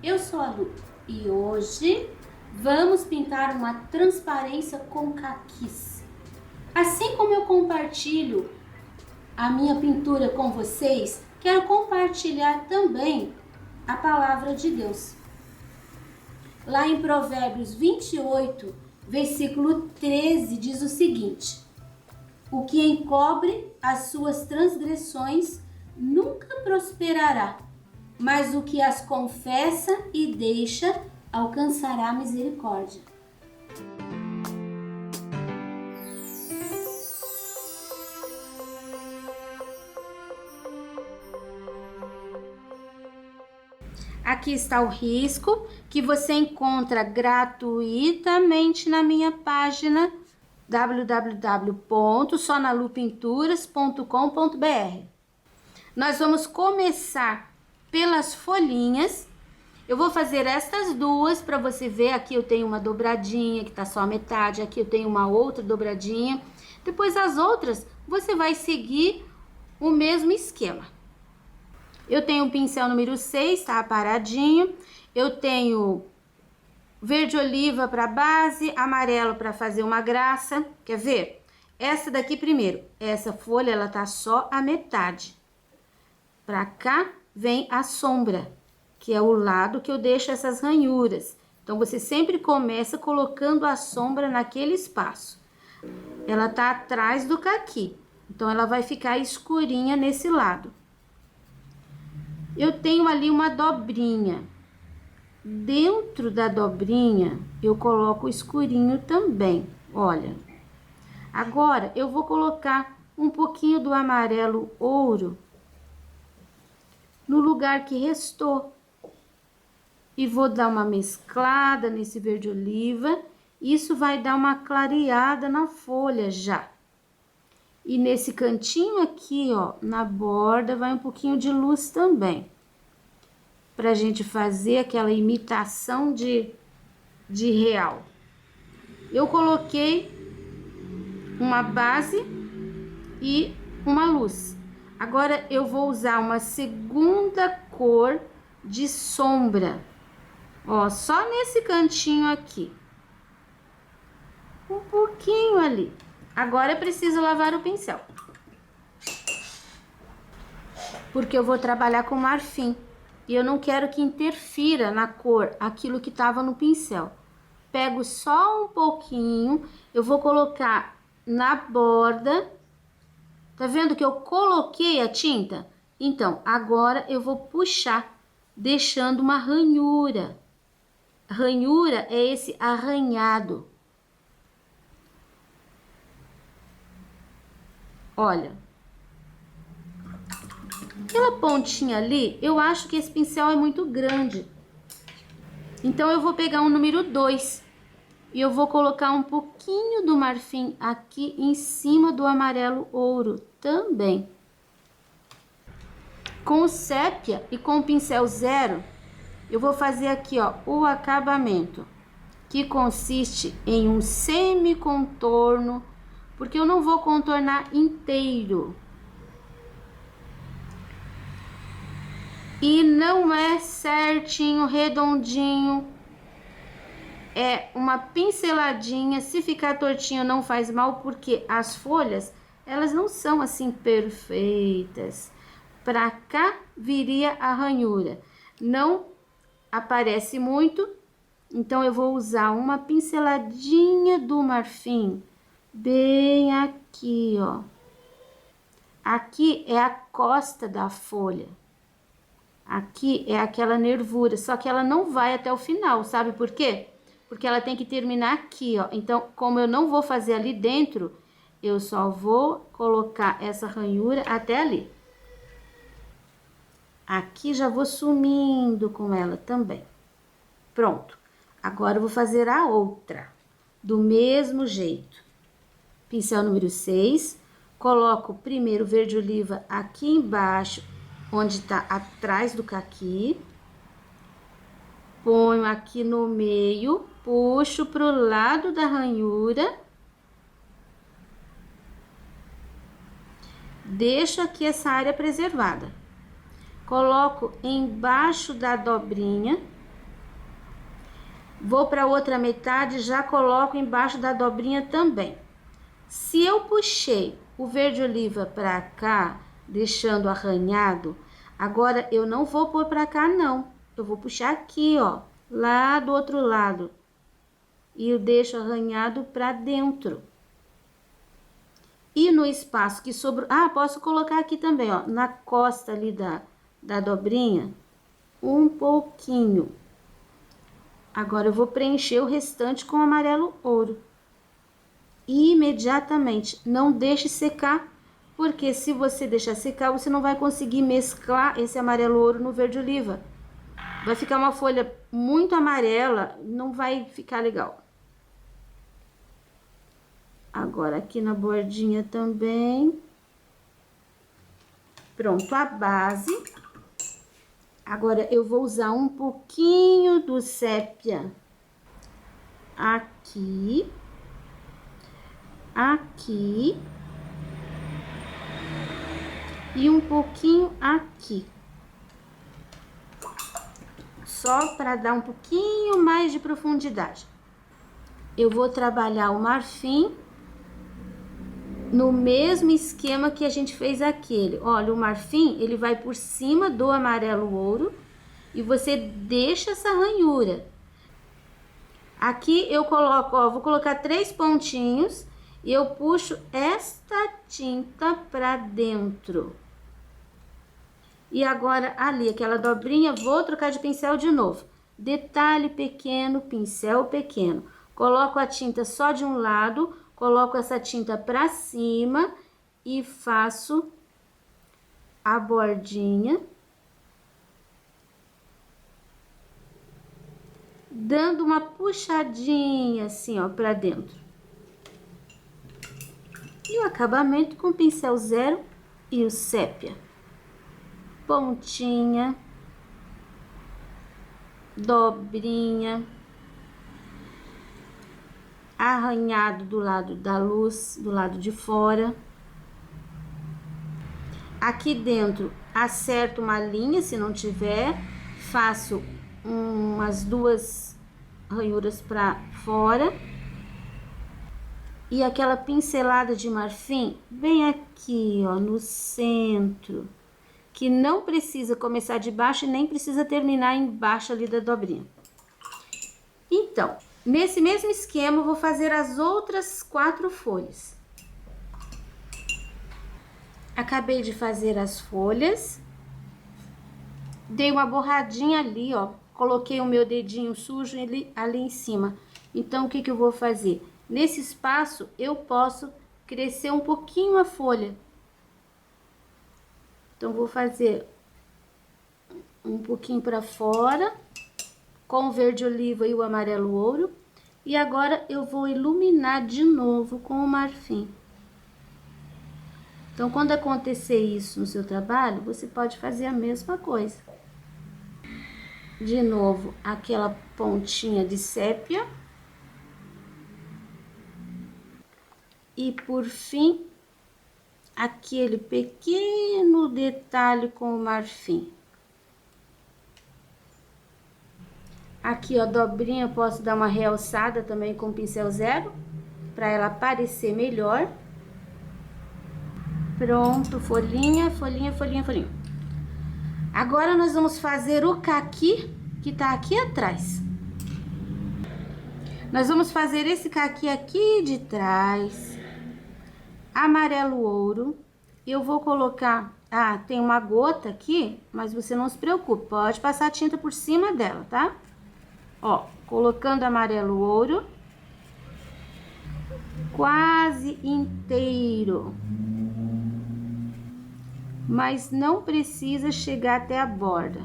eu sou a Lu e hoje vamos pintar uma transparência com caquis. Assim como eu compartilho a minha pintura com vocês, quero compartilhar também a palavra de Deus. Lá em Provérbios 28, versículo 13, diz o seguinte: o que encobre as suas transgressões nunca prosperará, mas o que as confessa e deixa alcançará misericórdia. Aqui está o risco que você encontra gratuitamente na minha página www.sonalupinturas.com.br. Nós vamos começar pelas folhinhas. Eu vou fazer estas duas para você ver. Aqui eu tenho uma dobradinha que tá só a metade, aqui eu tenho uma outra dobradinha. Depois as outras você vai seguir o mesmo esquema. Eu tenho o pincel número 6, tá paradinho. Eu tenho verde oliva para base, amarelo para fazer uma graça. Quer ver? Essa daqui primeiro. Essa folha, ela tá só a metade. Pra cá vem a sombra, que é o lado que eu deixo essas ranhuras. Então, você sempre começa colocando a sombra naquele espaço. Ela tá atrás do caqui, então ela vai ficar escurinha nesse lado. Eu tenho ali uma dobrinha. Dentro da dobrinha, eu coloco o escurinho também, olha. Agora, eu vou colocar um pouquinho do amarelo ouro no lugar que restou. E vou dar uma mesclada nesse verde oliva. Isso vai dar uma clareada na folha já. E nesse cantinho aqui, ó, na borda, vai um pouquinho de luz também. Pra gente fazer aquela imitação de real. Eu coloquei uma base e uma luz. Agora, eu vou usar uma segunda cor de sombra. Ó, só nesse cantinho aqui. Um pouquinho ali. Agora, eu preciso lavar o pincel. Porque eu vou trabalhar com marfim. E eu não quero que interfira na cor aquilo que estava no pincel. Pego só um pouquinho. Eu vou colocar na borda. Tá vendo que eu coloquei a tinta? Então, agora eu vou puxar, deixando uma ranhura. Ranhura é esse arranhado. Olha. Aquela pontinha ali, eu acho que esse pincel é muito grande. Então, eu vou pegar um número 2. E eu vou colocar um pouquinho do marfim aqui em cima do amarelo ouro também. Com o sépia e com o pincel 0, eu vou fazer aqui, ó, o acabamento, que consiste em um semi-contorno, porque eu não vou contornar inteiro. E não é certinho, redondinho. É uma pinceladinha, se ficar tortinho não faz mal, porque as folhas, elas não são assim perfeitas. Pra cá viria a ranhura. Não aparece muito, então eu vou usar uma pinceladinha do marfim, bem aqui, ó. Aqui é a costa da folha. Aqui é aquela nervura, só que ela não vai até o final, sabe por quê? Porque ela tem que terminar aqui, ó. Então, como eu não vou fazer ali dentro, eu só vou colocar essa ranhura até ali. Aqui já vou sumindo com ela também. Pronto. Agora eu vou fazer a outra, do mesmo jeito. Pincel número 6, coloco primeiro o verde oliva aqui embaixo, onde tá atrás do caqui. Ponho aqui no meio, puxo pro lado da ranhura. Deixo aqui essa área preservada. Coloco embaixo da dobrinha Vou para outra metade, já coloco embaixo da dobrinha também. Se eu puxei o verde oliva para cá, deixando arranhado, agora eu não vou pôr para cá não. Eu vou puxar aqui, ó, lá do outro lado. E eu deixo arranhado para dentro. E no espaço que sobrou... Ah, posso colocar aqui também, ó, na costa ali da dobrinha, um pouquinho. Agora eu vou preencher o restante com amarelo ouro. Imediatamente, não deixe secar, porque se você deixar secar, você não vai conseguir mesclar esse amarelo ouro no verde oliva. Vai ficar uma folha muito amarela, não vai ficar legal. Agora aqui na bordinha também. Pronto, a base. Agora eu vou usar um pouquinho do sépia aqui. Aqui. E um pouquinho aqui. Só para dar um pouquinho mais de profundidade. Eu vou trabalhar o marfim no mesmo esquema que a gente fez aquele. Olha, o marfim, ele vai por cima do amarelo ouro e você deixa essa ranhura. Aqui eu coloco, ó, vou colocar 3 pontinhos e eu puxo esta tinta pra dentro. E agora ali, aquela dobrinha, vou trocar de pincel de novo. Detalhe pequeno, pincel pequeno. Coloco a tinta só de um lado, coloco essa tinta pra cima e faço a bordinha, dando uma puxadinha assim, ó, pra dentro. E o acabamento com pincel zero e o sépia. Pontinha, dobrinha, arranhado do lado da luz, do lado de fora. Aqui dentro acerto uma linha, se não tiver, faço umas 2 ranhuras para fora. E aquela pincelada de marfim bem aqui, ó, no centro, que não precisa começar de baixo e nem precisa terminar embaixo ali da dobrinha. Então, nesse mesmo esquema, eu vou fazer as outras 4 folhas. Acabei de fazer as folhas. Dei uma borradinha ali, ó. Coloquei o meu dedinho sujo ali em cima. Então, o que que eu vou fazer? Nesse espaço, eu posso crescer um pouquinho a folha. Então, vou fazer um pouquinho para fora, com o verde oliva e o amarelo ouro. E agora, eu vou iluminar de novo com o marfim. Então, quando acontecer isso no seu trabalho, você pode fazer a mesma coisa. De novo, aquela pontinha de sépia. E, por fim, aquele pequeno detalhe com o marfim. Aqui, ó, dobrinha, eu posso dar uma realçada também com o pincel zero, para ela aparecer melhor. Pronto, folhinha, folhinha, folhinha, folhinha. Agora, nós vamos fazer o caqui, que tá aqui atrás. Nós vamos fazer esse caqui aqui de trás, amarelo ouro. Eu vou colocar... Ah, tem uma gota aqui, mas você não se preocupe, pode passar tinta por cima dela, tá? Ó, colocando amarelo ouro, quase inteiro. Mas não precisa chegar até a borda.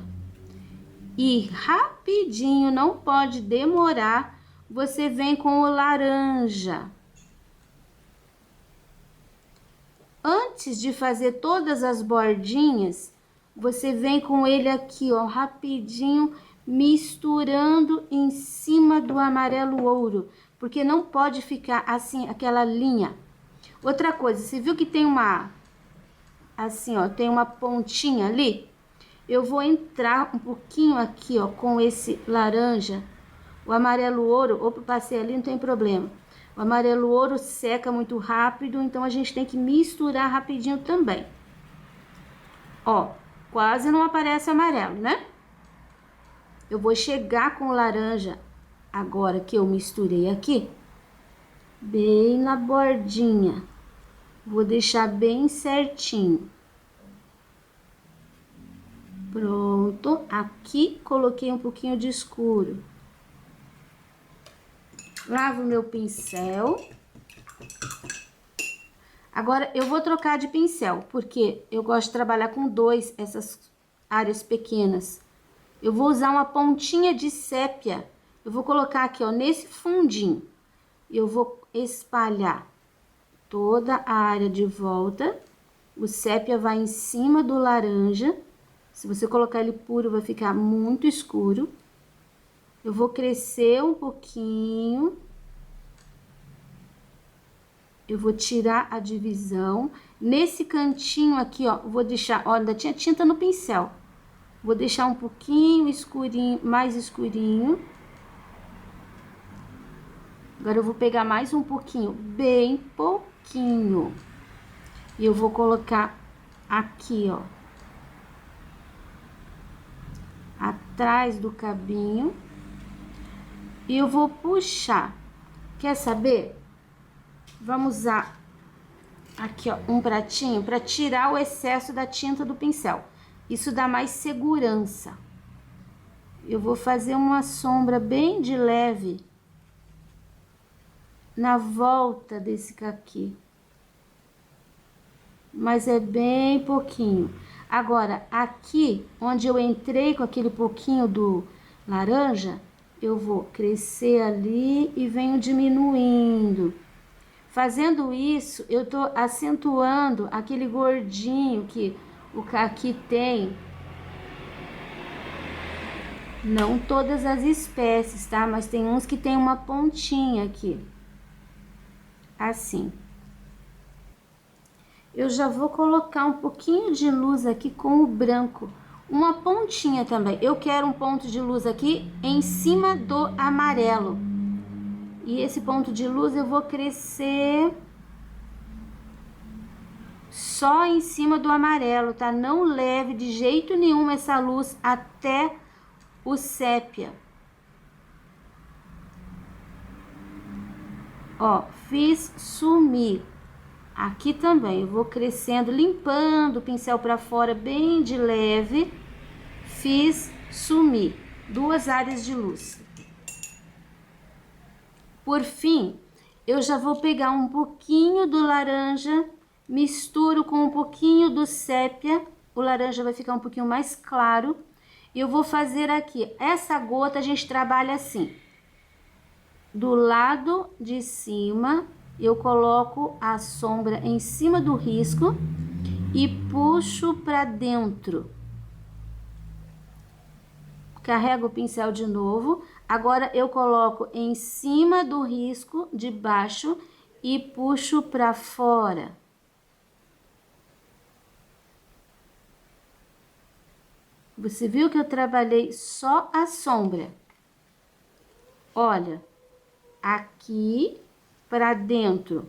E rapidinho, não pode demorar, você vem com o laranja. Antes de fazer todas as bordinhas, você vem com ele aqui, ó, rapidinho, misturando em cima do amarelo ouro, porque não pode ficar assim, aquela linha. Outra coisa, você viu que tem uma, assim, ó, tem uma pontinha ali? Eu vou entrar um pouquinho aqui, ó, com esse laranja, O amarelo ouro, opa, passei ali, não tem problema. O amarelo ouro seca muito rápido, então a gente tem que misturar rapidinho também. Ó, quase não aparece amarelo, né? Eu vou chegar com o laranja, agora que eu misturei aqui, bem na bordinha. Vou deixar bem certinho. Pronto, aqui coloquei um pouquinho de escuro. Lavo meu pincel. Agora, eu vou trocar de pincel, porque eu gosto de trabalhar com dois, essas áreas pequenas. Eu vou usar uma pontinha de sépia. Eu vou colocar aqui, ó, nesse fundinho. Eu vou espalhar toda a área de volta. O sépia vai em cima do laranja. Se você colocar ele puro, vai ficar muito escuro. Eu vou crescer um pouquinho. Eu vou tirar a divisão. Nesse cantinho aqui, ó, vou deixar... Ó, ainda tinha tinta no pincel. Vou deixar um pouquinho escurinho, mais escurinho. Agora, eu vou pegar mais um pouquinho, bem pouquinho. E eu vou colocar aqui, ó. Atrás do cabinho. E eu vou puxar. Quer saber? Vamos usar aqui, ó, um pratinho para tirar o excesso da tinta do pincel. Isso dá mais segurança. Eu vou fazer uma sombra bem de leve na volta desse caqui. Mas é bem pouquinho. Agora, aqui, onde eu entrei com aquele pouquinho do laranja, eu vou crescer ali e venho diminuindo. Fazendo isso, eu tô acentuando aquele gordinho que o caqui tem. Não todas as espécies, tá? Mas tem uns que tem uma pontinha aqui. Assim. Eu já vou colocar um pouquinho de luz aqui com o branco. Uma pontinha também. Eu quero um ponto de luz aqui em cima do amarelo. E esse ponto de luz eu vou crescer só em cima do amarelo, tá? Não leve de jeito nenhum essa luz até o sépia. Ó, fiz sumir. Aqui também eu vou crescendo, limpando o pincel para fora bem de leve. Fiz sumir duas áreas de luz. Por fim, eu já vou pegar um pouquinho do laranja, misturo com um pouquinho do sépia. O laranja vai ficar um pouquinho mais claro. E eu vou fazer aqui, essa gota a gente trabalha assim. Do lado de cima, eu coloco a sombra em cima do risco e puxo para dentro. Carrego o pincel de novo. Agora, eu coloco em cima do risco de baixo e puxo para fora. Você viu que eu trabalhei só a sombra? Olha, aqui para dentro,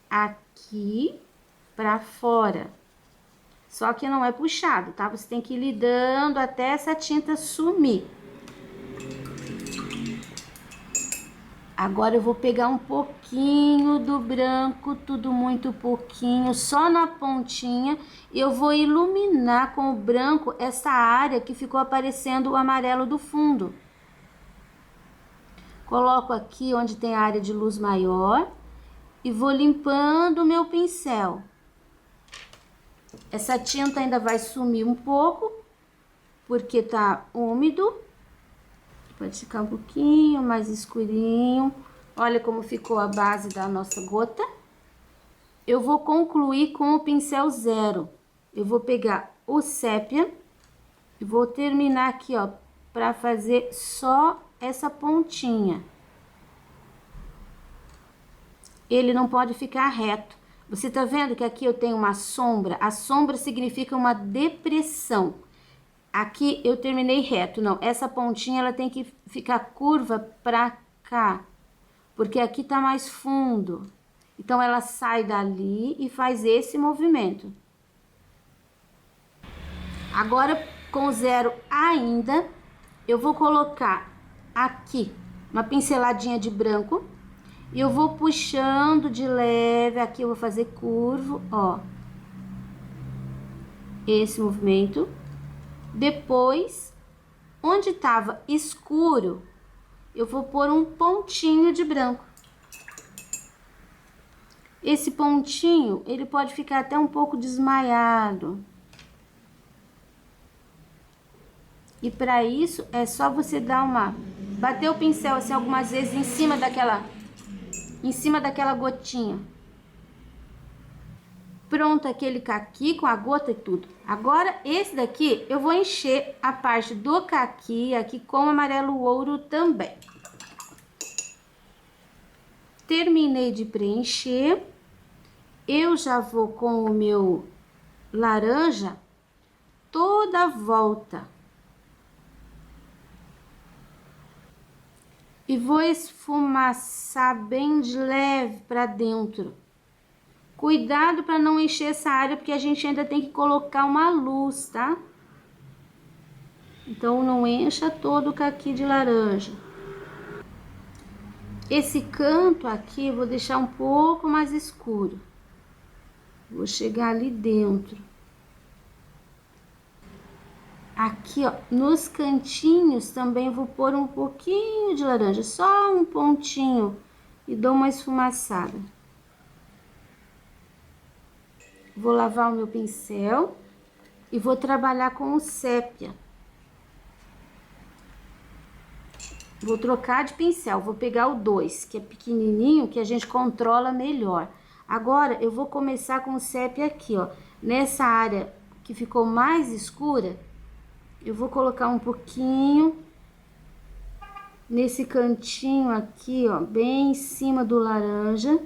aqui para fora. Só que não é puxado, tá? Você tem que ir lidando até essa tinta sumir. Agora eu vou pegar um pouquinho do branco, tudo muito pouquinho, só na pontinha. E eu vou iluminar com o branco essa área que ficou aparecendo o amarelo do fundo. Coloco aqui onde tem a área de luz maior e vou limpando o meu pincel. Essa tinta ainda vai sumir um pouco, porque tá úmido. Pode ficar um pouquinho mais escurinho. Olha como ficou a base da nossa gota. Eu vou concluir com o pincel zero. Eu vou pegar o sépia e vou terminar aqui, ó, para fazer só essa pontinha. Ele não pode ficar reto. Você tá vendo que aqui eu tenho uma sombra? A sombra significa uma depressão. Aqui eu terminei reto, não, essa pontinha ela tem que ficar curva pra cá, porque aqui tá mais fundo. Então, ela sai dali e faz esse movimento. Agora, com o zero ainda, eu vou colocar aqui uma pinceladinha de branco e eu vou puxando de leve, aqui eu vou fazer curvo, ó. Esse movimento. Depois, onde tava escuro, eu vou pôr um pontinho de branco. Esse pontinho, ele pode ficar até um pouco desmaiado. E para isso, é só você dar bater o pincel assim algumas vezes em cima daquela gotinha. Pronto, aquele caqui com a gota e tudo. Agora, esse daqui, eu vou encher a parte do caqui aqui com amarelo ouro também. Terminei de preencher. Eu já vou com o meu laranja toda a volta. E vou esfumaçar bem de leve para dentro. Cuidado para não encher essa área, porque a gente ainda tem que colocar uma luz, tá? Então, não encha todo o caqui de laranja. Esse canto aqui, eu vou deixar um pouco mais escuro. Vou chegar ali dentro. Aqui, ó, nos cantinhos também vou pôr um pouquinho de laranja, só um pontinho, e dou uma esfumaçada. Vou lavar o meu pincel e vou trabalhar com o sépia. Vou trocar de pincel, vou pegar o 2, que é pequenininho, que a gente controla melhor. Agora, eu vou começar com o sépia aqui, ó. Nessa área que ficou mais escura, eu vou colocar um pouquinho nesse cantinho aqui, ó, bem em cima do laranja.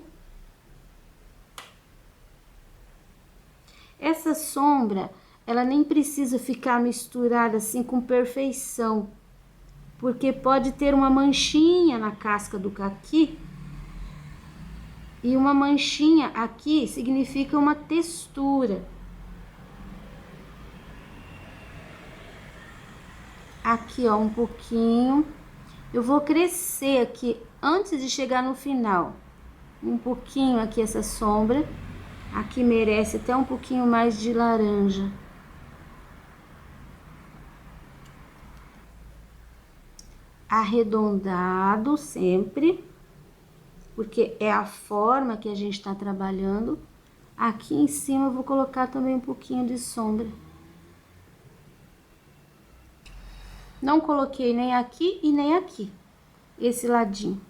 Essa sombra, ela nem precisa ficar misturada assim com perfeição, porque pode ter uma manchinha na casca do caqui, e uma manchinha aqui significa uma textura. Aqui, ó, um pouquinho. Eu vou crescer aqui antes de chegar no final. Um pouquinho aqui essa sombra. Aqui merece até um pouquinho mais de laranja. Arredondado sempre, porque é a forma que a gente tá trabalhando. Aqui em cima eu vou colocar também um pouquinho de sombra. Não coloquei nem aqui e nem aqui, esse ladinho.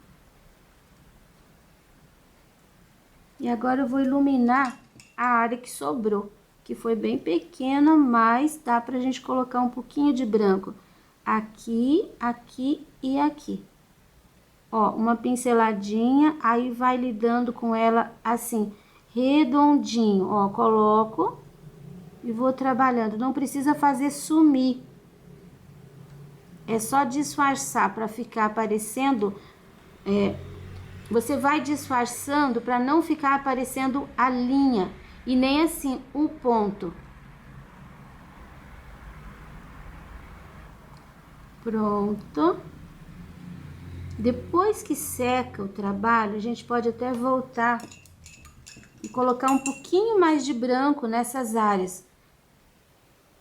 E agora eu vou iluminar a área que sobrou, que foi bem pequena, mas dá pra gente colocar um pouquinho de branco. Aqui, aqui e aqui. Ó, uma pinceladinha, aí vai lidando com ela assim, redondinho. Ó, coloco e vou trabalhando. Não precisa fazer sumir. É só disfarçar para ficar aparecendo. Você vai disfarçando para não ficar aparecendo a linha e nem assim o ponto. Pronto. Depois que seca o trabalho, a gente pode até voltar e colocar um pouquinho mais de branco nessas áreas.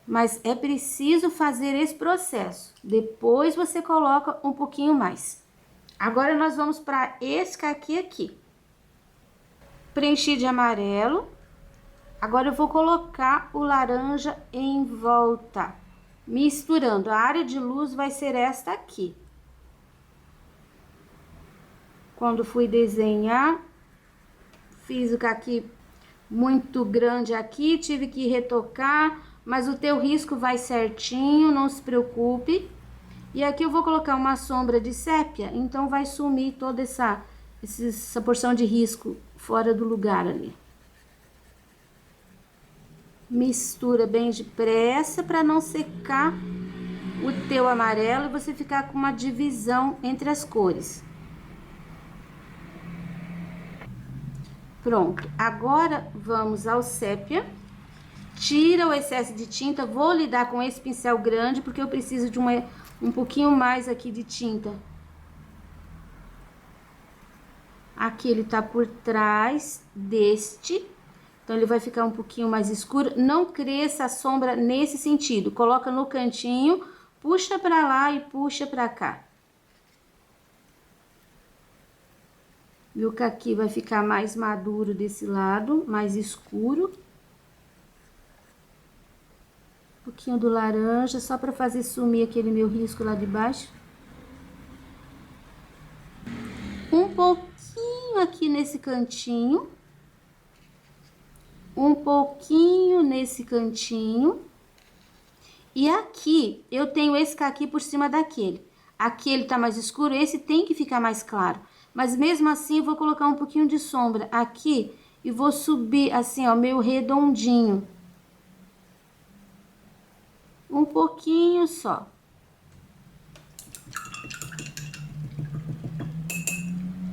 Mas é preciso fazer esse processo. Depois você coloca um pouquinho mais. Agora nós vamos para esse caqui aqui. Preenchi de amarelo. Agora eu vou colocar o laranja em volta, misturando. A área de luz vai ser esta aqui. Quando fui desenhar, fiz o caqui muito grande aqui, tive que essa mas o teu risco vai certinho, não se preocupe. E aqui eu vou colocar uma sombra de sépia, então vai sumir toda essa porção de risco fora do lugar ali. Mistura bem depressa para não secar o teu amarelo e você ficar com uma divisão entre as cores. Pronto, agora vamos ao sépia. Tira o excesso de tinta, vou lidar com esse pincel grande, porque eu preciso de um pouquinho mais aqui de tinta. Aqui ele tá por trás deste, então ele vai ficar um pouquinho mais escuro. Não cresça a sombra nesse sentido, coloca no cantinho, puxa pra lá e puxa pra cá. Viu que aqui vai ficar mais maduro desse lado, mais escuro. Um pouquinho do laranja, só para fazer sumir aquele meu risco lá de baixo. Um pouquinho aqui nesse cantinho. Um pouquinho nesse cantinho. E aqui, eu tenho esse caqui por cima daquele. Aqui ele tá mais escuro, esse tem que ficar mais claro. Mas mesmo assim, eu vou colocar um pouquinho de sombra aqui e vou subir assim, ó, meio redondinho. Um pouquinho só.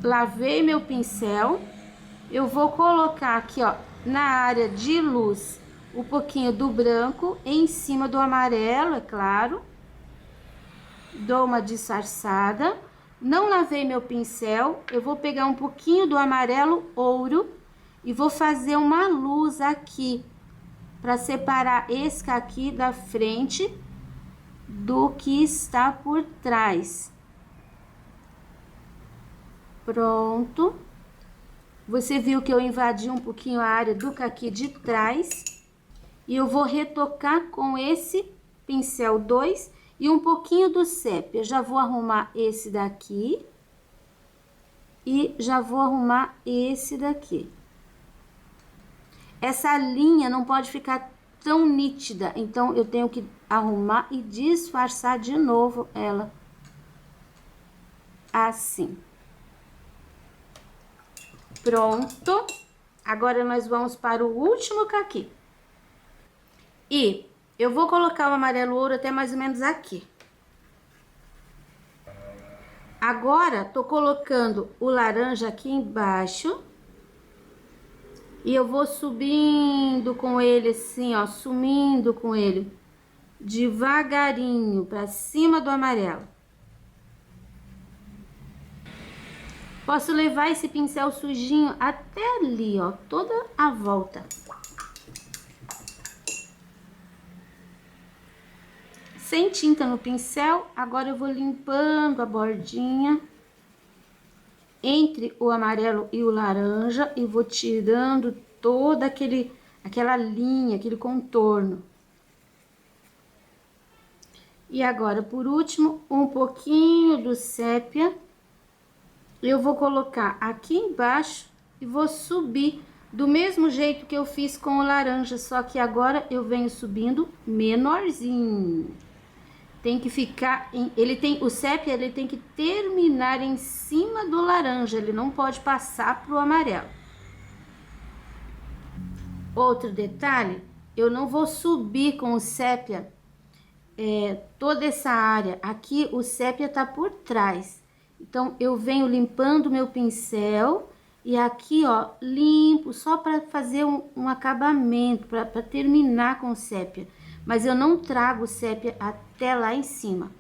Lavei meu pincel. Eu vou colocar aqui, ó, na área de luz, um pouquinho do branco em cima do amarelo, é claro. Dou uma disfarçada. Não lavei meu pincel. Eu vou pegar um pouquinho do amarelo ouro e vou fazer uma luz aqui, para separar esse caqui da frente do que está por trás. Pronto. Você viu que eu invadi um pouquinho a área do caqui de trás. E eu vou retocar com esse pincel 2 e um pouquinho do sépia. Já vou arrumar esse daqui. E já vou arrumar esse daqui. Essa linha não pode ficar tão nítida, então eu tenho que arrumar e disfarçar de novo ela. Assim. Pronto. Agora nós vamos para o último caqui. E eu vou colocar o amarelo ouro até mais ou menos aqui. Agora, tô colocando o laranja aqui embaixo. E eu vou subindo com ele assim, ó, sumindo com ele devagarinho pra cima do amarelo. Posso levar esse pincel sujinho até ali, ó, toda a volta. Sem tinta no pincel, agora eu vou limpando a bordinha entre o amarelo e o laranja e vou tirando toda aquela linha, aquele contorno. E agora, por último, um pouquinho do sépia. Eu vou colocar aqui embaixo e vou subir do mesmo jeito que eu fiz com o laranja, só que agora eu venho subindo menorzinho. Tem que ficar, o sépia, ele tem que terminar em cima do laranja, ele não pode passar pro amarelo. Outro detalhe, eu não vou subir com o sépia toda essa área. Aqui o sépia tá por trás. Então, eu venho limpando meu pincel e aqui, ó, limpo só para fazer um acabamento, para terminar com o sépia. Mas eu não trago o sépia até lá em cima.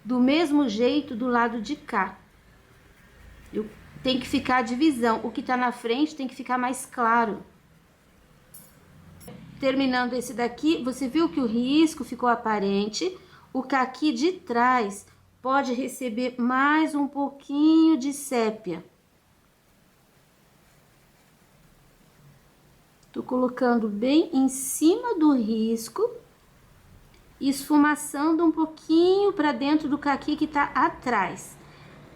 Do mesmo jeito do lado de cá. Tem que ficar a divisão. O que tá na frente tem que ficar mais claro. Terminando esse daqui, você viu que o risco ficou aparente. O caqui de trás pode receber mais um pouquinho de sépia. Tô colocando bem em cima do risco, esfumaçando um pouquinho para dentro do caqui que tá atrás.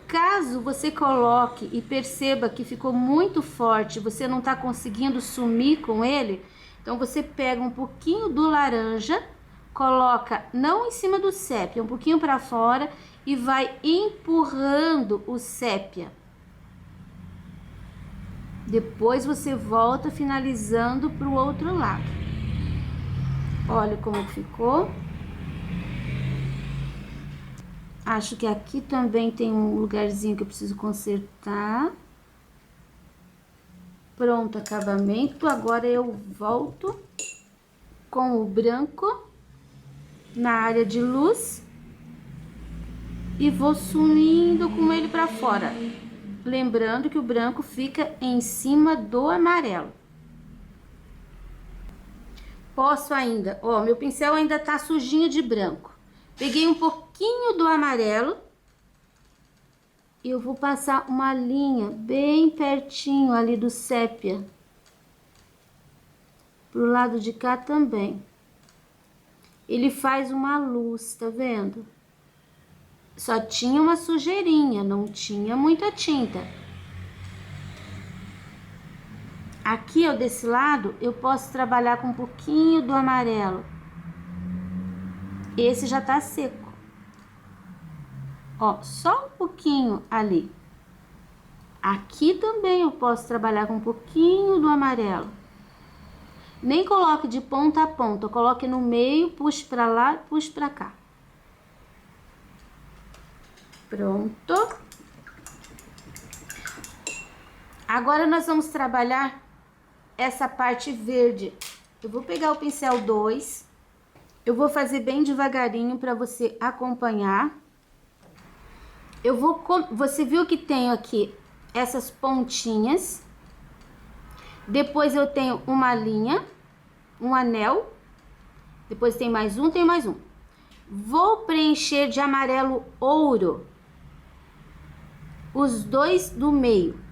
Caso você coloque e perceba que ficou muito forte, você não tá conseguindo sumir com ele, então você pega um pouquinho do laranja, coloca não em cima do sépia, um pouquinho para fora e vai empurrando o sépia. Depois você volta finalizando para o outro lado. Olha como ficou. Acho que aqui também tem um lugarzinho que eu preciso consertar. Pronto, acabamento. Agora eu volto com o branco na área de luz e vou sumindo com ele para fora. Lembrando que o branco fica em cima do amarelo. Posso ainda, ó, meu pincel ainda tá sujinho de branco. Peguei um pouquinho do amarelo e eu vou passar uma linha bem pertinho ali do sépia. Pro lado de cá também. Ele faz uma luz, tá vendo? Só tinha uma sujeirinha, não tinha muita tinta. Aqui, ó, desse lado, eu posso trabalhar com um pouquinho do amarelo. Esse já tá seco. Ó, só um pouquinho ali. Aqui também eu posso trabalhar com um pouquinho do amarelo. Nem coloque de ponta a ponta, coloque no meio, puxe pra lá, puxe pra cá. Pronto. Agora nós vamos trabalhar essa parte verde. Eu vou pegar o pincel 2. Eu vou fazer bem devagarinho para você acompanhar. Você viu que tenho aqui essas pontinhas. Depois eu tenho uma linha, um anel. Depois tem mais um, tem mais um. Vou preencher de amarelo ouro os dois do meio.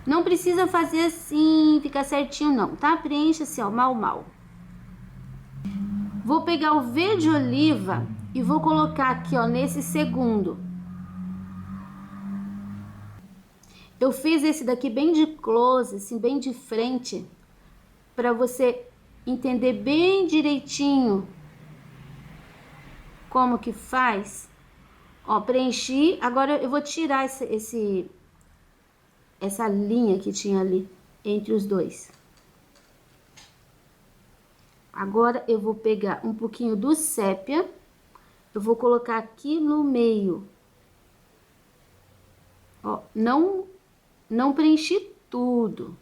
Não precisa fazer assim, ficar certinho não, tá? Preencha assim, ó, mal. Vou pegar o verde oliva e vou colocar aqui, ó, nesse segundo. Eu fiz esse daqui bem de close, assim, bem de frente, para você entender bem direitinho como que faz. Ó, preenchi. Agora eu vou tirar essa linha que tinha ali entre os dois. Agora eu vou pegar um pouquinho do sépia, eu vou colocar aqui no meio. Ó, não preenchi tudo.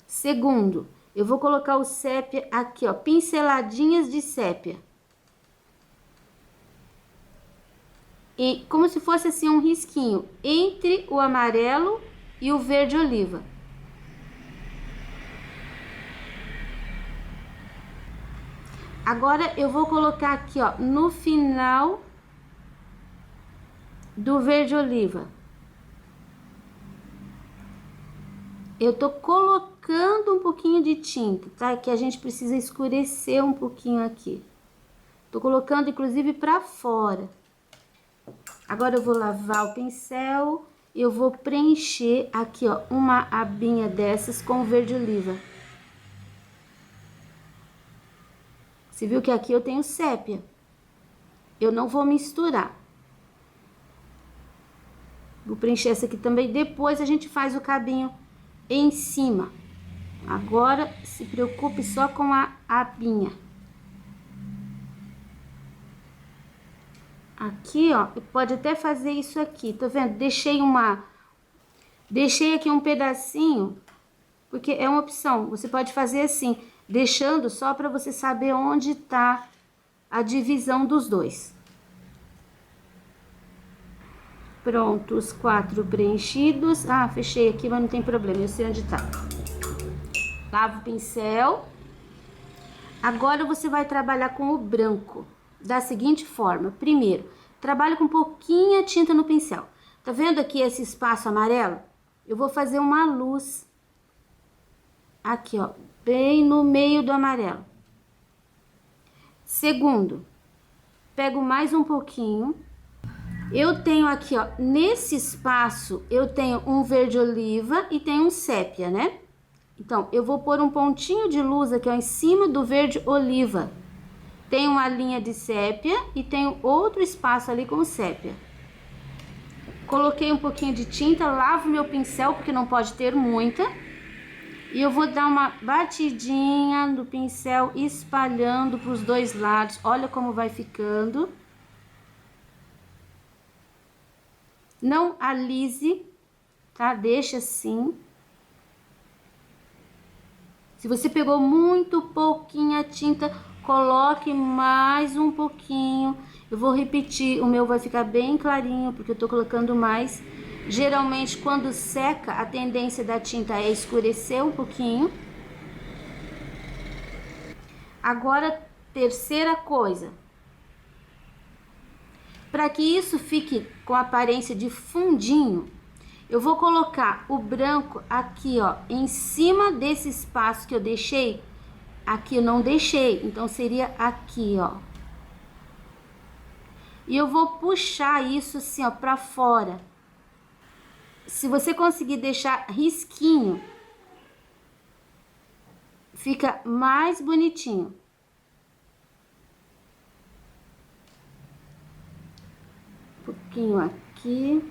Segundo, eu vou colocar o sépia aqui, ó, pinceladinhas de sépia. E como se fosse assim um risquinho entre o amarelo e o verde oliva. Agora eu vou colocar aqui, ó, no final do verde oliva. Eu tô colocando um pouquinho de tinta, tá? Que a gente precisa escurecer um pouquinho aqui. Tô colocando inclusive pra fora. Agora eu vou lavar o pincel e eu vou preencher aqui, ó, uma abinha dessas com verde oliva. Você viu que aqui eu tenho sépia. Eu não vou misturar. Vou preencher essa aqui também. Depois a gente faz o cabinho em cima. Agora se preocupe só com a abinha. Aqui, ó, pode até fazer isso aqui, tá vendo? Deixei aqui um pedacinho, porque é uma opção. Você pode fazer assim, deixando só para você saber onde tá a divisão dos dois. Pronto, os 4 preenchidos. Ah, fechei aqui, mas não tem problema, eu sei onde tá. Lava o pincel. Agora você vai trabalhar com o branco da seguinte forma. Primeiro, trabalho com pouquinha tinta no pincel. Tá vendo aqui esse espaço amarelo? Eu vou fazer uma luz aqui, ó, bem no meio do amarelo. Segundo, pego mais um pouquinho. Eu tenho aqui, ó, nesse espaço, eu tenho um verde oliva e tenho um sépia, né? Então, eu vou pôr um pontinho de luz aqui, ó, em cima do verde oliva. Tem uma linha de sépia e tenho outro espaço ali com sépia. Coloquei um pouquinho de tinta, lavo meu pincel, porque não pode ter muita. E eu vou dar uma batidinha no pincel, espalhando para os dois lados. Olha como vai ficando. Não alise, tá? Deixa assim. Se você pegou muito pouquinha tinta, coloque mais um pouquinho. Eu vou repetir, o meu vai ficar bem clarinho, porque eu tô colocando mais. Geralmente, quando seca, a tendência da tinta é escurecer um pouquinho. Agora, terceira coisa. Para que isso fique com a aparência de fundinho, eu vou colocar o branco aqui, ó, em cima desse espaço que eu deixei. Aqui eu não deixei, então seria aqui, ó. E eu vou puxar isso assim, ó, pra fora. Se você conseguir deixar risquinho, fica mais bonitinho. Um pouquinho aqui.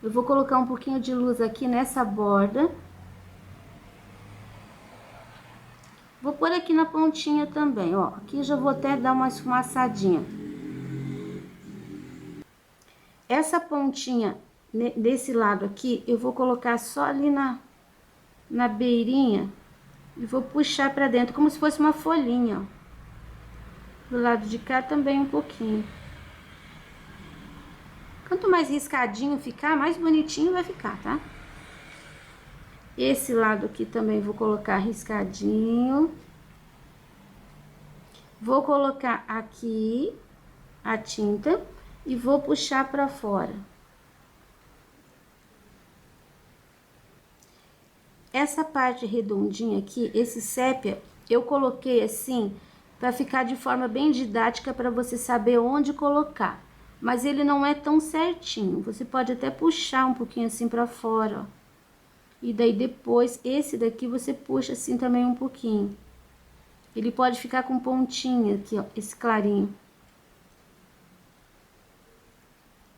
Eu vou colocar um pouquinho de luz aqui nessa borda. Vou pôr aqui na pontinha também, ó. Aqui já vou até dar uma esfumaçadinha. Essa pontinha desse lado aqui, eu vou colocar só ali na beirinha e vou puxar pra dentro, como se fosse uma folhinha, ó. Do lado de cá também um pouquinho. Quanto mais riscadinho ficar, mais bonitinho vai ficar, tá? Esse lado aqui também vou colocar riscadinho. Vou colocar aqui a tinta e vou puxar pra fora. Essa parte redondinha aqui, esse sépia, eu coloquei assim para ficar de forma bem didática para você saber onde colocar. Mas ele não é tão certinho. Você pode até puxar um pouquinho assim para fora, ó. E daí depois, esse daqui você puxa assim também um pouquinho. Ele pode ficar com pontinha aqui, ó, esse clarinho.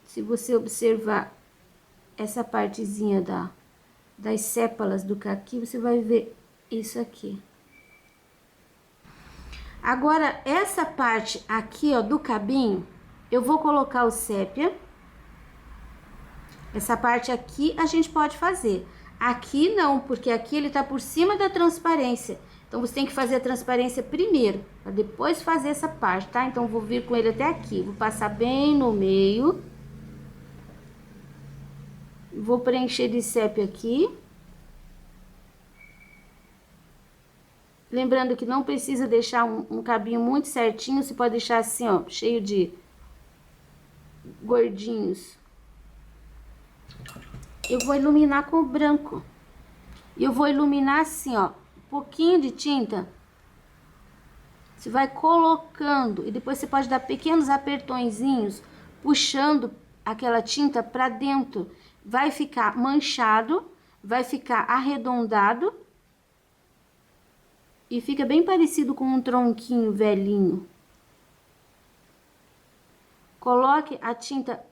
Se você observar essa partezinha das sépalas do caqui, você vai ver isso aqui. Agora, essa parte aqui, ó, do cabinho, eu vou colocar o sépia. Essa parte aqui a gente pode fazer. Aqui não, porque aqui ele tá por cima da transparência. Então, você tem que fazer a transparência primeiro, para depois fazer essa parte, tá? Então, eu vou vir com ele até aqui. Vou passar bem no meio. Vou preencher de sépia aqui. Lembrando que não precisa deixar um cabinho muito certinho. Você pode deixar assim, ó, cheio de gordinhos. Eu vou iluminar com o branco. E eu vou iluminar assim, ó, um pouquinho de tinta. Você vai colocando e depois você pode dar pequenos apertõezinhos, puxando aquela tinta pra dentro. Vai ficar manchado, vai ficar arredondado e fica bem parecido com um tronquinho velhinho. Coloque a tinta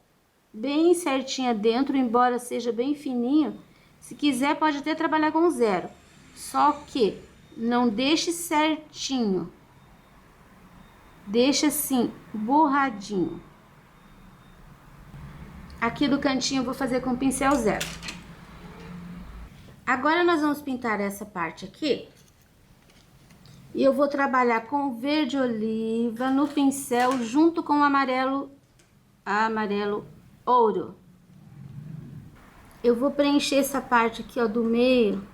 bem certinha dentro, embora seja bem fininho. Se quiser, pode até trabalhar com zero. Só que não deixe certinho. Deixa assim, borradinho. Aqui do cantinho eu vou fazer com pincel zero. Agora nós vamos pintar essa parte aqui. E eu vou trabalhar com verde oliva no pincel junto com o amarelo ouro. Eu vou preencher essa parte aqui, ó, do meio.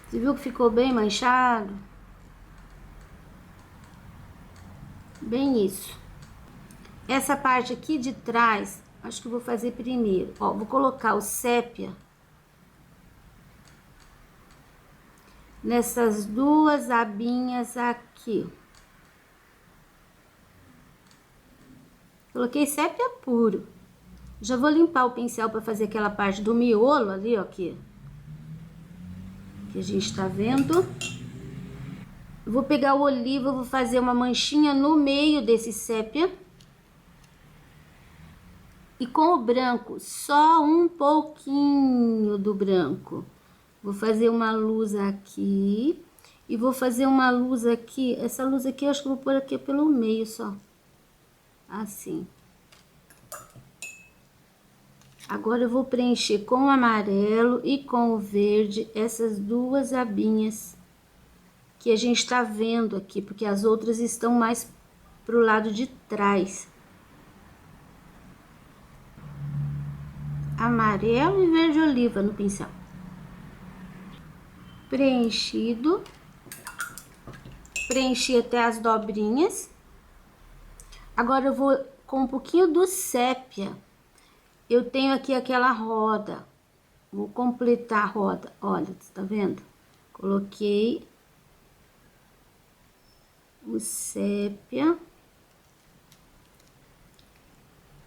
Você viu que ficou bem manchado? Bem isso. Essa parte aqui de trás, acho que eu vou fazer primeiro. Ó, vou colocar o sépia nessas duas abinhas aqui. Coloquei sépia puro. Já vou limpar o pincel para fazer aquela parte do miolo ali, ó, aqui. Que a gente tá vendo. Eu vou pegar o oliva, vou fazer uma manchinha no meio desse sépia. E com o branco, só um pouquinho do branco. Vou fazer uma luz aqui. E vou fazer uma luz aqui. Essa luz aqui eu acho que eu vou pôr aqui pelo meio só. Assim. Agora eu vou preencher com o amarelo e com o verde essas duas abinhas que a gente tá vendo aqui, porque as outras estão mais pro lado de trás. Amarelo e verde oliva no pincel. Preenchido. Preenchi até as dobrinhas. Agora eu vou com um pouquinho do sépia. Eu tenho aqui aquela roda. Vou completar a roda. Olha, tá vendo? Coloquei o sépia.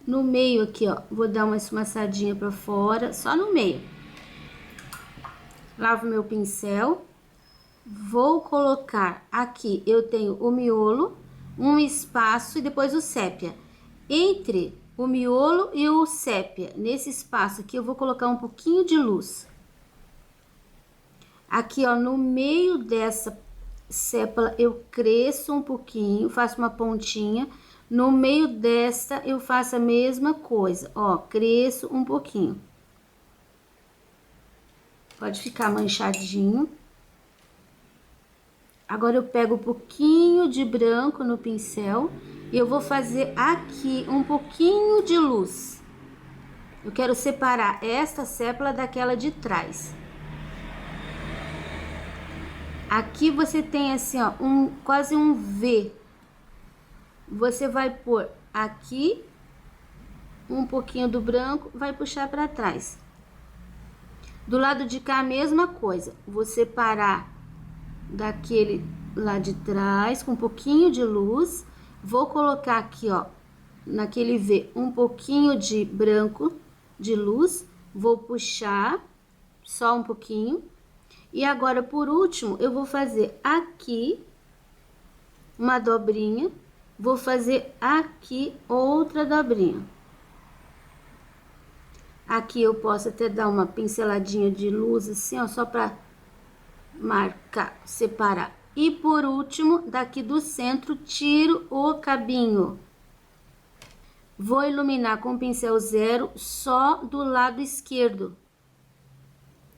No meio aqui, ó. Vou dar uma esfumaçadinha pra fora, só no meio. Lavo meu pincel. Vou colocar aqui, eu tenho o miolo, um espaço e depois o sépia. Entre o miolo e o sépia, nesse espaço aqui, eu vou colocar um pouquinho de luz. Aqui, ó, no meio dessa sépala, eu cresço um pouquinho, faço uma pontinha. No meio desta, eu faço a mesma coisa, ó, cresço um pouquinho. Pode ficar manchadinho. Agora eu pego um pouquinho de branco no pincel e eu vou fazer aqui um pouquinho de luz. Eu quero separar esta sépala daquela de trás. Aqui você tem assim, ó, quase um V. Você vai pôr aqui um pouquinho do branco, vai puxar para trás. Do lado de cá a mesma coisa. Vou separar daquele lá de trás com um pouquinho de luz. Vou colocar aqui, ó, naquele V um pouquinho de branco de luz. Vou puxar só um pouquinho. E agora, por último, eu vou fazer aqui uma dobrinha. Vou fazer aqui outra dobrinha. Aqui eu posso até dar uma pinceladinha de luz assim, ó, só para marcar, separar. E por último, daqui do centro, tiro o cabinho. Vou iluminar com o pincel zero só do lado esquerdo.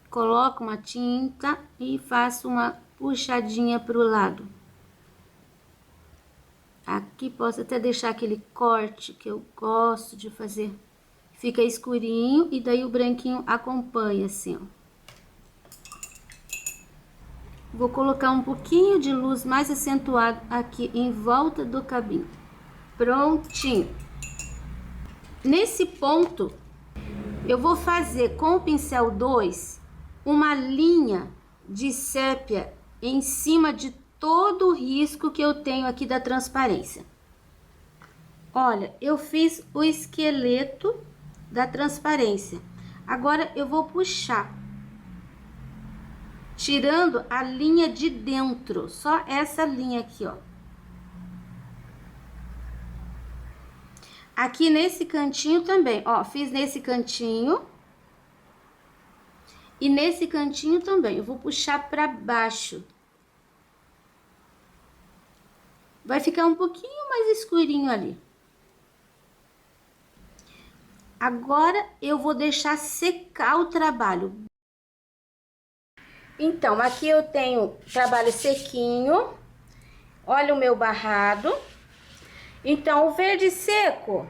Coloco uma tinta e faço uma puxadinha pro lado. Aqui posso até deixar aquele corte que eu gosto de fazer. Fica escurinho e daí o branquinho acompanha assim, ó. Vou colocar um pouquinho de luz mais acentuado aqui em volta do cabinho. Prontinho. Nesse ponto, eu vou fazer com o pincel 2 uma linha de sépia em cima de todo o risco que eu tenho aqui da transparência. Olha, eu fiz o esqueleto da transparência. Agora eu vou puxar, tirando a linha de dentro, só essa linha aqui, ó. Aqui nesse cantinho também, ó, fiz nesse cantinho. E nesse cantinho também, eu vou puxar pra baixo. Vai ficar um pouquinho mais escurinho ali. Agora, eu vou deixar secar o trabalho. Então, aqui eu tenho trabalho sequinho. Olha o meu barrado. Então, o verde seco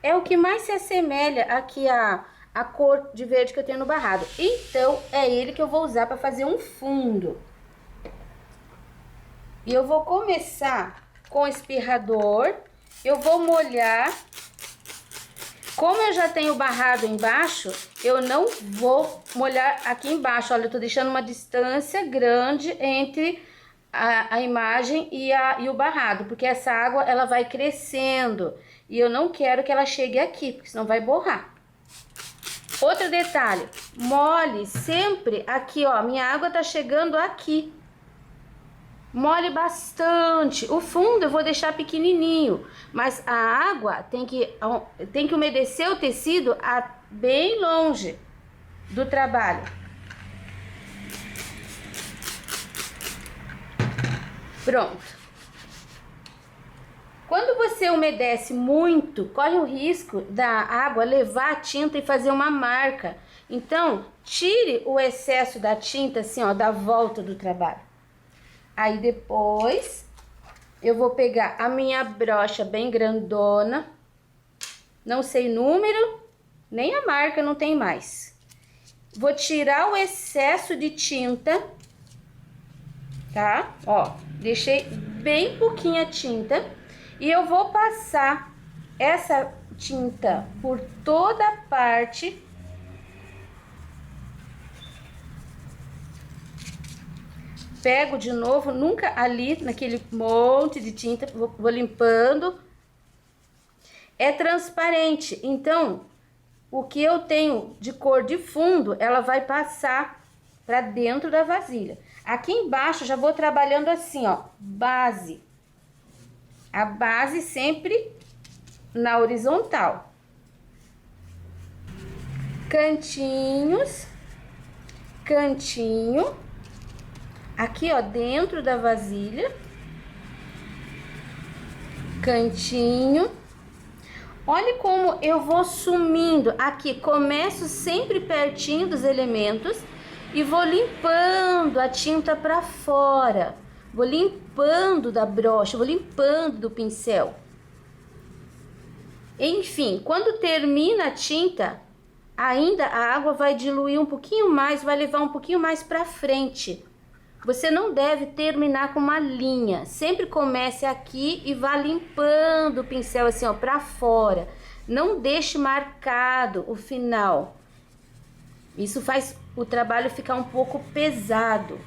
é o que mais se assemelha aqui a cor de verde que eu tenho no barrado. Então, é ele que eu vou usar para fazer um fundo. E eu vou começar com o espirrador. Eu vou molhar. Como eu já tenho barrado embaixo, eu não vou molhar aqui embaixo. Olha, eu tô deixando uma distância grande entre a imagem e o barrado, porque essa água, ela vai crescendo. E eu não quero que ela chegue aqui, porque senão vai borrar. Outro detalhe, molhe sempre aqui, ó, minha água tá chegando aqui. Molhe bastante. O fundo eu vou deixar pequenininho, mas a água tem que umedecer o tecido bem longe do trabalho. Pronto. Quando você umedece muito, corre o risco da água levar a tinta e fazer uma marca. Então, tire o excesso da tinta assim, ó, da volta do trabalho. Aí depois, eu vou pegar a minha brocha bem grandona. Não sei número, nem a marca, não tem mais. Vou tirar o excesso de tinta, tá? Ó, deixei bem pouquinha tinta. E eu vou passar essa tinta por toda a parte. Pego de novo, nunca ali naquele monte de tinta, vou limpando. É transparente, então o que eu tenho de cor de fundo, ela vai passar para dentro da vasilha. Aqui embaixo já vou trabalhando assim, ó, base. A base sempre na horizontal. Cantinhos, cantinho. Aqui, ó, dentro da vasilha. Cantinho. Olha como eu vou sumindo. Aqui, começo sempre pertinho dos elementos e vou limpando a tinta para fora. Vou limpando da brocha, vou limpando do pincel. Enfim, quando termina a tinta, ainda a água vai diluir um pouquinho mais, vai levar um pouquinho mais para frente. Você não deve terminar com uma linha. Sempre comece aqui e vá limpando o pincel assim, ó, para fora. Não deixe marcado o final. Isso faz o trabalho ficar um pouco pesado.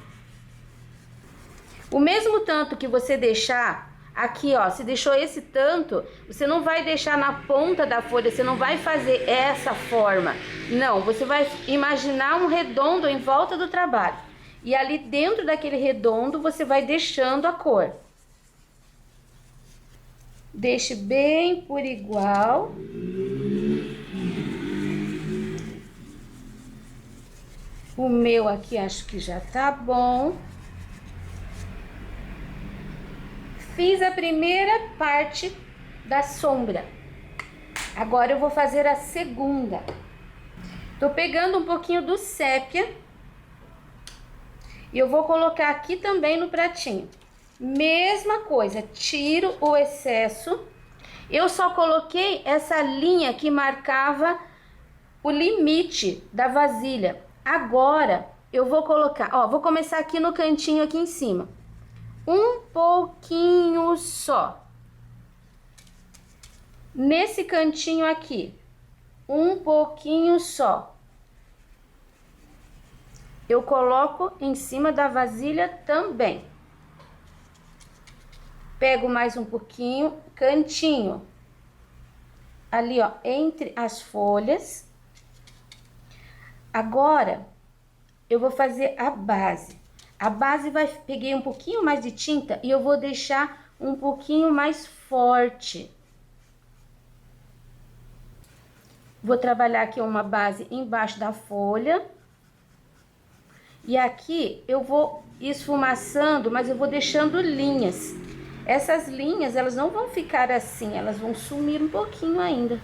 O mesmo tanto que você deixar aqui, ó, se deixou esse tanto, você não vai deixar na ponta da folha, você não vai fazer essa forma. Não, você vai imaginar um redondo em volta do trabalho. E ali dentro daquele redondo, você vai deixando a cor. Deixe bem por igual. O meu aqui acho que já tá bom. Fiz a primeira parte da sombra. Agora eu vou fazer a segunda. Tô pegando um pouquinho do sépia e eu vou colocar aqui também no pratinho. Mesma coisa, tiro o excesso. Eu só coloquei essa linha que marcava o limite da vasilha. Agora eu vou colocar, ó, vou começar aqui no cantinho aqui em cima. Um pouquinho só. Nesse cantinho aqui, um pouquinho só. Eu coloco em cima da vasilha também. Pego mais um pouquinho, cantinho. Ali, ó, entre as folhas. Agora, eu vou fazer a base. A base peguei um pouquinho mais de tinta e eu vou deixar um pouquinho mais forte. Vou trabalhar aqui uma base embaixo da folha. E aqui eu vou esfumaçando, mas eu vou deixando linhas. Essas linhas, elas não vão ficar assim, elas vão sumir um pouquinho ainda.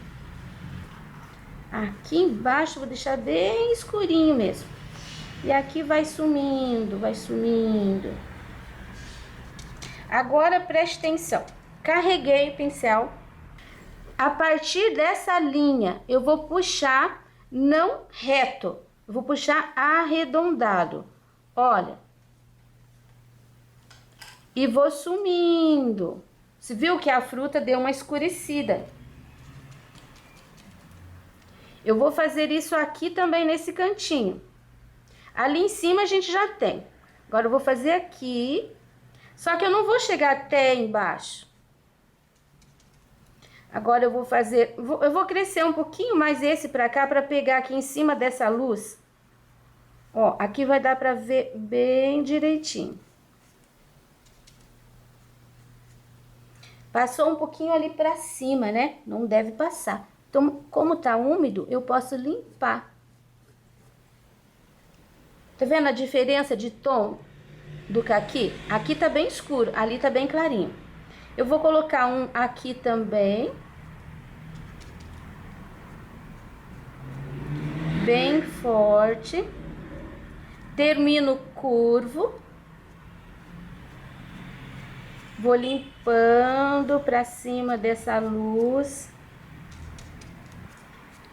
Aqui embaixo eu vou deixar bem escurinho mesmo. E aqui vai sumindo, vai sumindo. Agora preste atenção. Carreguei o pincel. A partir dessa linha, eu vou puxar não reto. Eu vou puxar arredondado. Olha. E vou sumindo. Você viu que a fruta deu uma escurecida. Eu vou fazer isso aqui também nesse cantinho. Ali em cima a gente já tem. Agora eu vou fazer aqui. Só que eu não vou chegar até embaixo. Agora eu vou fazer... Eu vou crescer um pouquinho mais esse pra cá pra pegar aqui em cima dessa luz. Ó, aqui vai dar pra ver bem direitinho. Passou um pouquinho ali pra cima, né? Não deve passar. Então, como tá úmido, eu posso limpar. Tá vendo a diferença de tom? do caqui? Aqui tá bem escuro, ali tá bem clarinho. Eu vou colocar um aqui também. Bem forte. Termino curvo. Vou limpando pra cima dessa luz.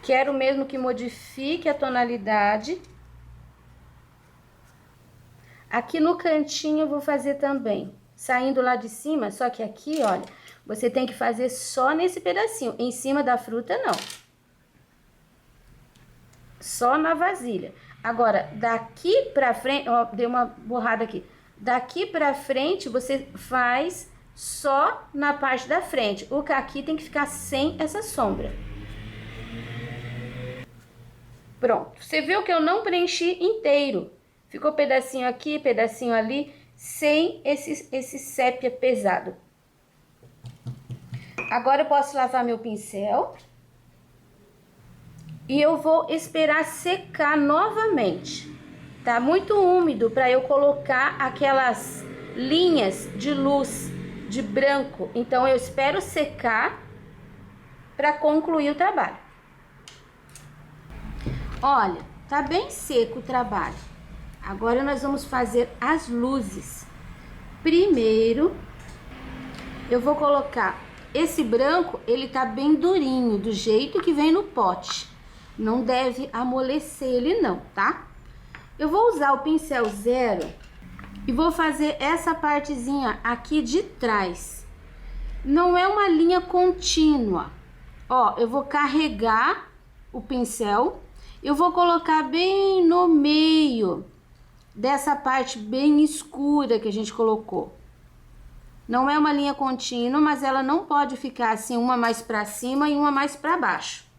Quero mesmo que modifique a tonalidade. Aqui no cantinho eu vou fazer também, saindo lá de cima, só que aqui, olha, você tem que fazer só nesse pedacinho, em cima da fruta não. Só na vasilha. Agora, daqui pra frente, ó, deu uma borrada aqui. Daqui pra frente, você faz só na parte da frente. O caqui tem que ficar sem essa sombra. Pronto. Você viu que eu não preenchi inteiro. Ficou pedacinho aqui, pedacinho ali, sem esse sépia pesado. Agora eu posso lavar meu pincel. E eu vou esperar secar novamente. Tá muito úmido para eu colocar aquelas linhas de luz de branco. Então eu espero secar para concluir o trabalho. Olha, tá bem seco o trabalho. Agora nós vamos fazer as luzes. Primeiro, eu vou colocar esse branco, ele tá bem durinho, do jeito que vem no pote. Não deve amolecer ele não, tá? Eu vou usar o pincel zero e vou fazer essa partezinha aqui de trás. Não é uma linha contínua. Ó, eu vou carregar o pincel, eu vou colocar bem no meio dessa parte bem escura que a gente colocou. Não é uma linha contínua, mas ela não pode ficar assim, uma mais pra cima e uma mais pra baixo.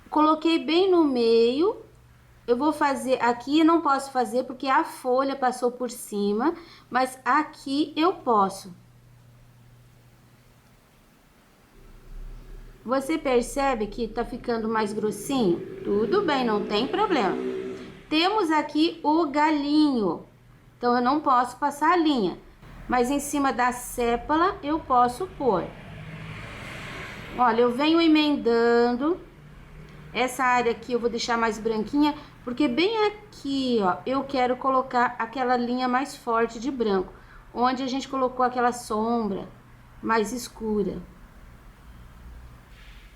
Coloquei bem no meio. Eu vou fazer aqui, não posso fazer porque a folha passou por cima, mas aqui eu posso. Você percebe que tá ficando mais grossinho? Tudo bem, não tem problema. Temos aqui o galinho, então eu não posso passar a linha, mas em cima da sépala eu posso pôr. Olha, eu venho emendando. Essa área aqui eu vou deixar mais branquinha, porque bem aqui, ó, eu quero colocar aquela linha mais forte de branco, onde a gente colocou aquela sombra mais escura.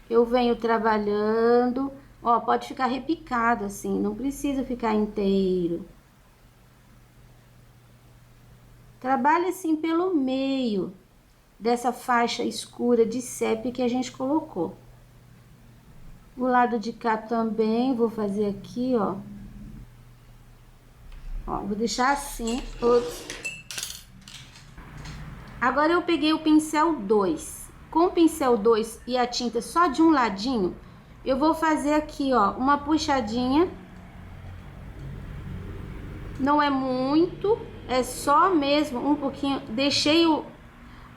Eu venho trabalhando, ó, pode ficar repicado assim, não precisa ficar inteiro. Trabalhe assim pelo meio dessa faixa escura de sépia que a gente colocou. O lado de cá também, vou fazer aqui, ó. Ó, vou deixar assim. Ops. Agora eu peguei o pincel 2. Com o pincel 2 e a tinta só de um ladinho, eu vou fazer aqui, ó, uma puxadinha. Não é muito, é só mesmo um pouquinho.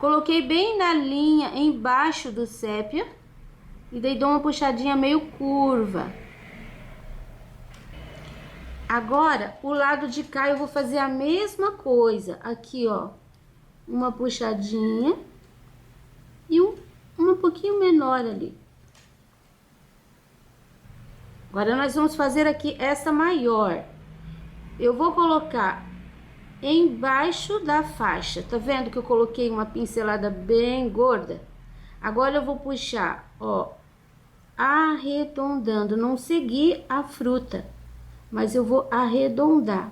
Coloquei bem na linha embaixo do sépia. E daí dou uma puxadinha meio curva. Agora, o lado de cá eu vou fazer a mesma coisa. Aqui, ó, uma puxadinha e um pouquinho menor ali. Agora, nós vamos fazer aqui essa maior. Eu vou colocar embaixo da faixa. Tá vendo que eu coloquei uma pincelada bem gorda? Agora, eu vou puxar, ó, arredondando, não seguir a fruta, mas eu vou arredondar.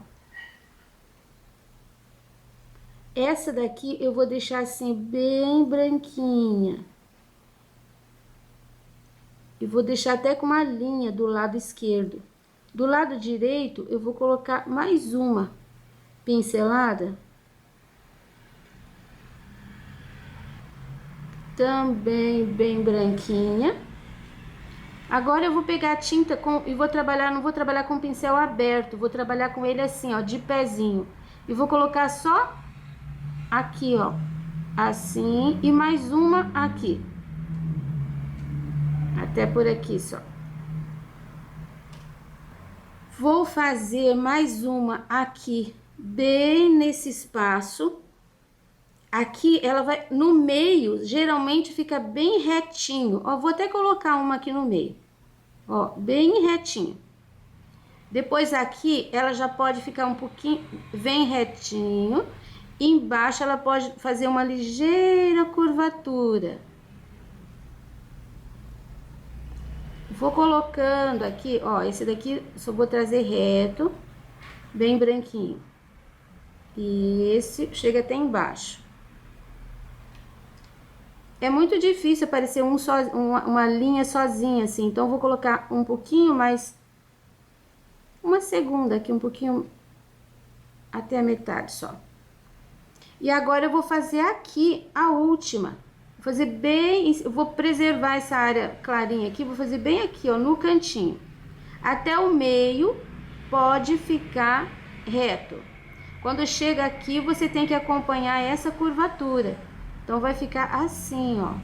Essa daqui eu vou deixar assim bem branquinha. E vou deixar até com uma linha do lado esquerdo. Do lado direito eu vou colocar mais uma pincelada. Também bem branquinha. Agora eu vou pegar a tinta e vou trabalhar, não vou trabalhar com o pincel aberto, vou trabalhar com ele assim, ó, de pezinho. E vou colocar só aqui, ó, assim, e mais uma aqui. Até por aqui só. Vou fazer mais uma aqui bem nesse espaço. Aqui ela vai no meio, geralmente fica bem retinho. Ó, vou até colocar uma aqui no meio. Ó, bem retinho. Depois aqui ela já pode ficar um pouquinho, bem retinho. Embaixo ela pode fazer uma ligeira curvatura. Vou colocando aqui, ó, esse daqui só vou trazer reto, bem branquinho. E esse chega até embaixo. É muito difícil aparecer uma linha sozinha assim, então eu vou colocar um pouquinho mais, uma segunda aqui, um pouquinho até a metade só. E agora eu vou fazer aqui a última. Vou fazer bem, eu vou preservar essa área clarinha aqui, vou fazer bem aqui, ó, no cantinho. Até o meio pode ficar reto. Quando chega aqui, você tem que acompanhar essa curvatura. Então, vai ficar assim, ó.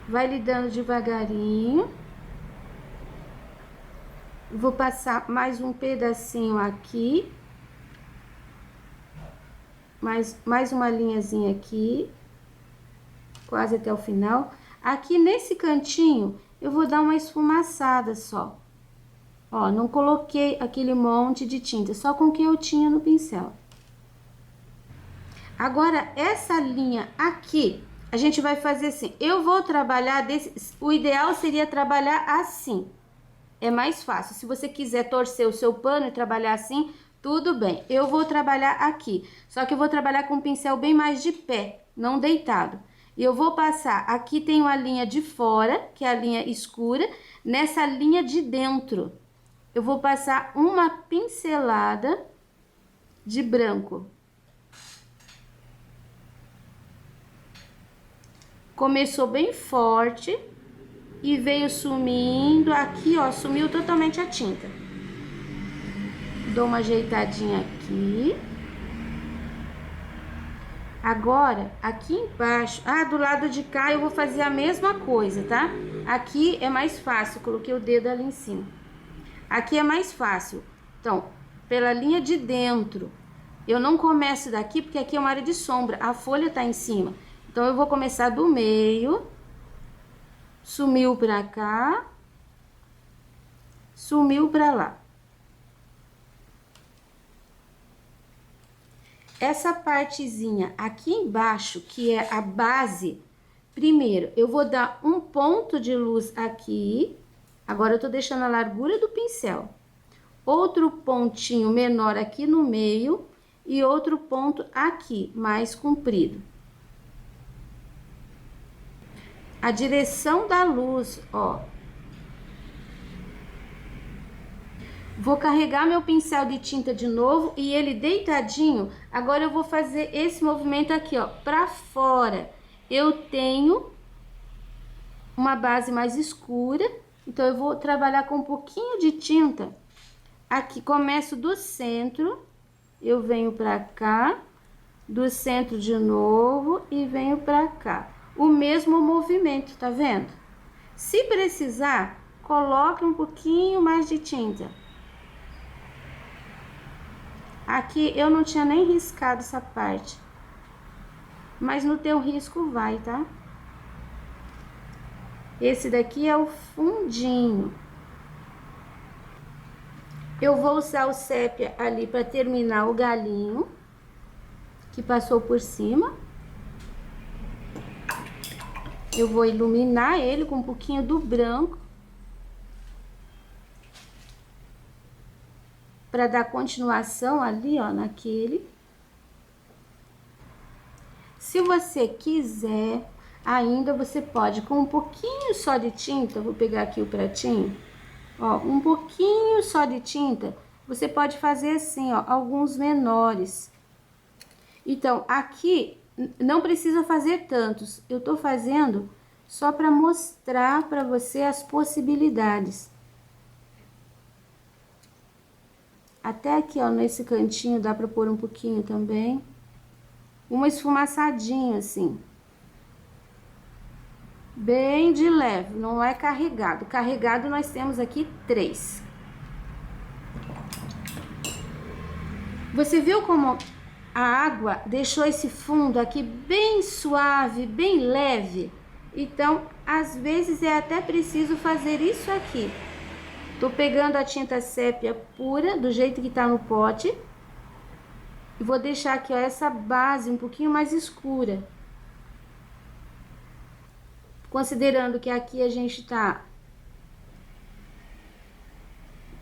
Vai lidando devagarinho. Vou passar mais um pedacinho aqui. Mais uma linhazinha aqui. Quase até o final. Aqui nesse cantinho, eu vou dar uma esfumaçada só. Ó, não coloquei aquele monte de tinta, só com o que eu tinha no pincel. Agora, essa linha aqui, a gente vai fazer assim. Eu vou trabalhar o ideal seria trabalhar assim. É mais fácil. Se você quiser torcer o seu pano e trabalhar assim, tudo bem. Eu vou trabalhar aqui. Só que eu vou trabalhar com o pincel bem mais de pé, não deitado. E eu vou passar, aqui tem uma linha de fora, que é a linha escura, nessa linha de dentro. Eu vou passar uma pincelada de branco. Começou bem forte e veio sumindo. Aqui, ó, sumiu totalmente a tinta. Dou uma ajeitadinha aqui. Agora, aqui embaixo, do lado de cá eu vou fazer a mesma coisa, tá? Aqui é mais fácil, coloquei o dedo ali em cima. Aqui é mais fácil. Então, pela linha de dentro, eu não começo daqui porque aqui é uma área de sombra, a folha tá em cima. Então, eu vou começar do meio, sumiu pra cá, sumiu pra lá. Essa partezinha aqui embaixo, que é a base, primeiro, eu vou dar um ponto de luz aqui. Agora, eu tô deixando a largura do pincel. Outro pontinho menor aqui no meio e outro ponto aqui, mais comprido. A direção da luz, ó. Vou carregar meu pincel de tinta de novo e ele deitadinho. Agora eu vou fazer esse movimento aqui, ó, pra fora. Eu tenho uma base mais escura, então eu vou trabalhar com um pouquinho de tinta. Aqui, começo do centro, eu venho pra cá, do centro de novo e venho pra cá. O mesmo movimento, tá vendo? Se precisar, coloque um pouquinho mais de tinta. Aqui eu não tinha nem riscado essa parte, mas no teu risco vai, tá? Esse daqui é o fundinho. Eu vou usar o sépia ali para terminar o galinho que passou por cima. Eu vou iluminar ele com um pouquinho do branco para dar continuação ali, ó, naquele. Se você quiser, ainda você pode com um pouquinho só de tinta, vou pegar aqui o pratinho, ó, um pouquinho só de tinta, você pode fazer assim, ó, alguns menores. Então, aqui não precisa fazer tantos, eu tô fazendo só para mostrar para você as possibilidades. Até aqui, ó, nesse cantinho dá para pôr um pouquinho também. Uma esfumaçadinha assim. Bem de leve, não é carregado. Carregado nós temos aqui 3. Você viu como a água deixou esse fundo aqui bem suave, bem leve? Então, às vezes é até preciso fazer isso aqui. Tô pegando a tinta sépia pura, do jeito que tá no pote. E vou deixar aqui, ó, essa base um pouquinho mais escura. Considerando que aqui a gente tá...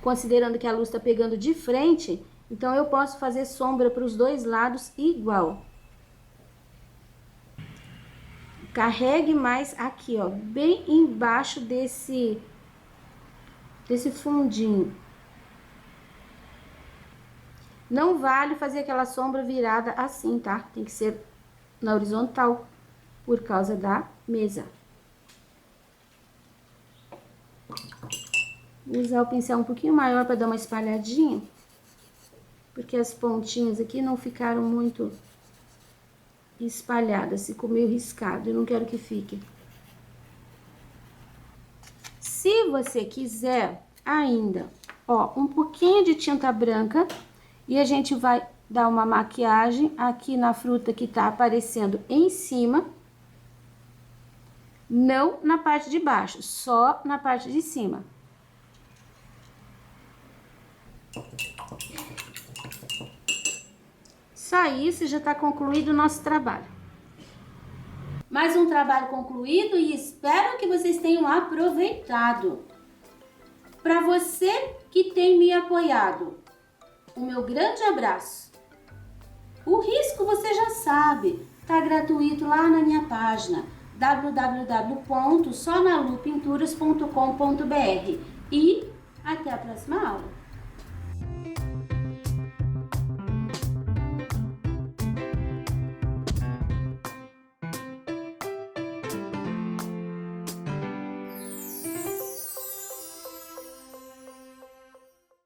Considerando que a luz tá pegando de frente, então eu posso fazer sombra para os dois lados igual. Carregue mais aqui, ó, bem embaixo desse fundinho. Não vale fazer aquela sombra virada assim, tá? Tem que ser na horizontal, por causa da mesa. Vou usar o pincel um pouquinho maior para dar uma espalhadinha, porque as pontinhas aqui não ficaram muito espalhadas, ficou meio riscado, eu não quero que fique. Se você quiser ainda, ó, um pouquinho de tinta branca, e a gente vai dar uma maquiagem aqui na fruta que tá aparecendo em cima, não na parte de baixo, só na parte de cima. Só isso, já tá concluído o nosso trabalho. Mais um trabalho concluído e espero que vocês tenham aproveitado. Para você que tem me apoiado, o meu grande abraço. O risco você já sabe, tá gratuito lá na minha página www.sonalupinturas.com.br e até a próxima aula.